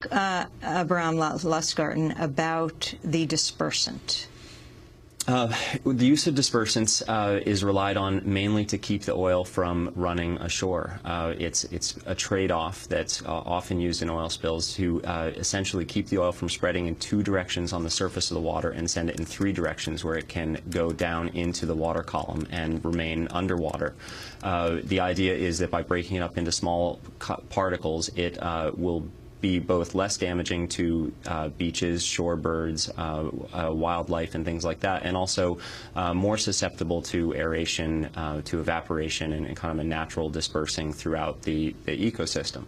Abraham Lustgarten, about the dispersant? The use of dispersants is relied on mainly to keep the oil from running ashore. It's a trade-off that's often used in oil spills to essentially keep the oil from spreading in 2 directions on the surface of the water and send it in 3 directions where it can go down into the water column and remain underwater. The idea is that by breaking it up into small particles, it will be both less damaging to beaches, shorebirds, wildlife, and things like that, and also more susceptible to aeration, to evaporation, and kind of a natural dispersing throughout the ecosystem.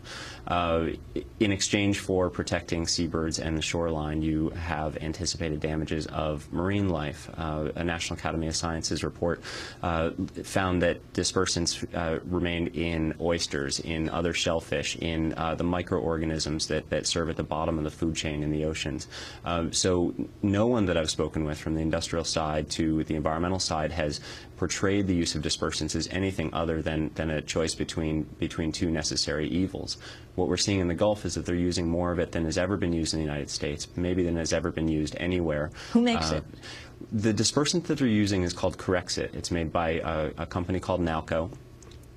In exchange for protecting seabirds and the shoreline, you have anticipated damages of marine life. A National Academy of Sciences report found that dispersants remained in oysters, in other shellfish, in the microorganisms that serve at the bottom of the food chain in the oceans. So no one that I've spoken with, from the industrial side to the environmental side, has portrayed the use of dispersants as anything other than a choice between 2 necessary evils. What we're seeing in the Gulf is that they're using more of it than has ever been used in the United States, maybe than has ever been used anywhere. Who makes it? The dispersant that they're using is called Corexit. It's made by a company called Nalco.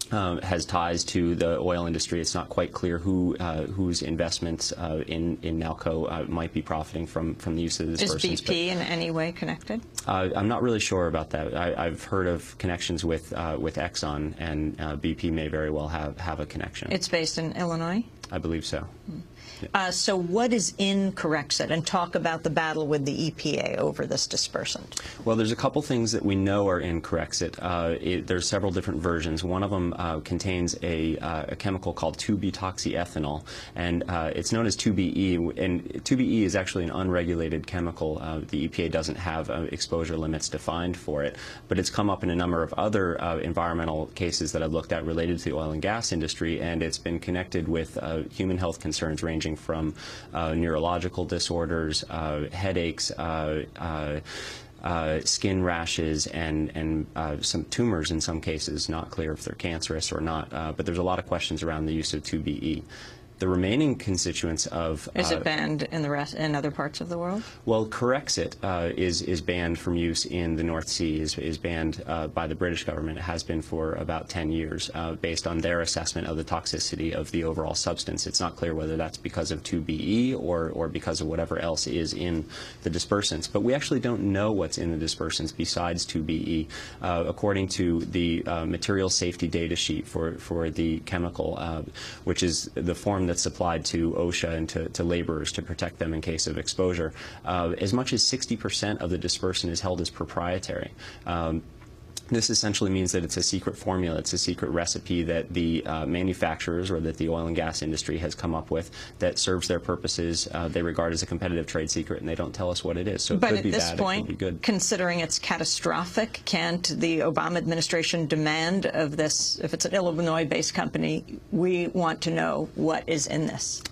Has ties to the oil industry. It's not quite clear whose investments in Nalco might be profiting from the use of the dispersants. Is BP in any way connected? I'm not really sure about that. I've heard of connections with Exxon, and BP may very well have a connection. It's based in Illinois? I believe so. So what is in Corexit? And talk about the battle with the EPA over this dispersant. Well, there's a couple things that we know are in Corexit. There's several different versions. One of them contains a chemical called 2-butoxyethanol, and it's known as 2-BE. And 2-BE is actually an unregulated chemical. The EPA doesn't have exposure limits defined for it, but it's come up in a number of other environmental cases that I've looked at related to the oil and gas industry, and it's been connected with human health concerns ranging from neurological disorders, headaches, skin rashes, and some tumors in some cases. Not clear if they're cancerous or not, but there's a lot of questions around the use of 2-BE. The remaining constituents of... Is it banned in other parts of the world? Well, Corexit is banned from use in the North Sea, is banned by the British government. It has been for about 10 years, based on their assessment of the toxicity of the overall substance. It's not clear whether that's because of 2-BE or because of whatever else is in the dispersants. But we actually don't know what's in the dispersants besides 2-BE. According to the material safety data sheet for the chemical, which is the form that's supplied to OSHA and to laborers to protect them in case of exposure, as much as 60% of the dispersant is held as proprietary. This essentially means that it's a secret formula, it's a secret recipe that the manufacturers or that the oil and gas industry has come up with that serves their purposes. They regard as a competitive trade secret, and they don't tell us what it is. So it could be bad, it could be good. But at this point, considering it's catastrophic, can't the Obama administration demand of this, if it's an Illinois-based company, we want to know what is in this?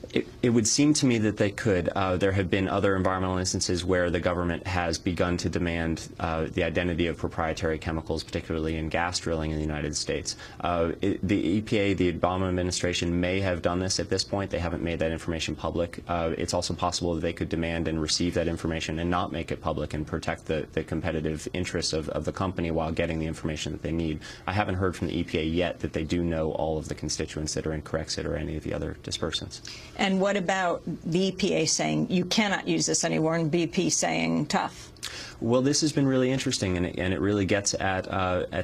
It would seem to me that they could. There have been other environmental instances where the government has begun to demand the identity of proprietary chemicals, particularly in gas drilling in the United States. The EPA, the Obama administration, may have done this at this point. They haven't made that information public. It's also possible that they could demand and receive that information and not make it public and protect the competitive interests of the company while getting the information that they need. I haven't heard from the EPA yet that they do know all of the constituents that are in Corexit or any of the other dispersants. And what about the EPA saying you cannot use this anymore, and BP saying tough? Well, this has been really interesting, and it really gets at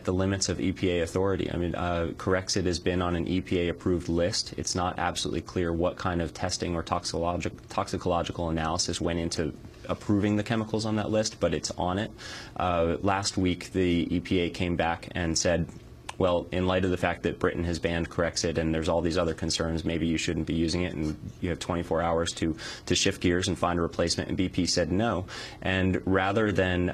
the limits of EPA authority. I mean, Corexit has been on an EPA-approved list. It's not absolutely clear what kind of testing or toxicological analysis went into approving the chemicals on that list, but it's on it. Last week, the EPA came back and said, well, in light of the fact that Britain has banned Corexit and there's all these other concerns, maybe you shouldn't be using it, and you have 24 hours to shift gears and find a replacement, and BP said no. And rather than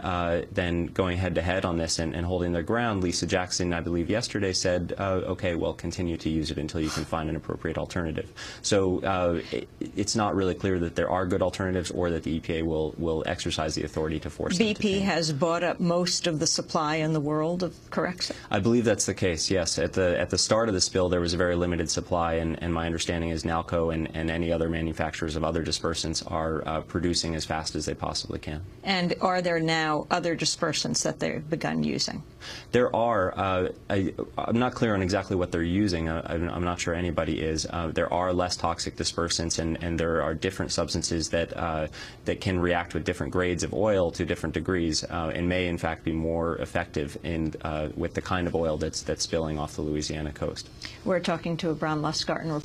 going head-to-head on this and holding their ground, Lisa Jackson, I believe yesterday, said, okay, well, continue to use it until you can find an appropriate alternative. So it's not really clear that there are good alternatives or that the EPA will exercise the authority to force them to BP has bought up most of the supply in the world of Corexit? I believe that's the case, yes. At the start of the spill, there was a very limited supply, and my understanding is Nalco and any other manufacturers of other dispersants are producing as fast as they possibly can. And are there now other dispersants that they've begun using? There are. I'm not clear on exactly what they're using. I'm not sure anybody is. There are less toxic dispersants, and there are different substances that can react with different grades of oil to different degrees, and may in fact be more effective with the kind of oil that's spilling off the Louisiana coast. We're talking to Abram Lustgarten.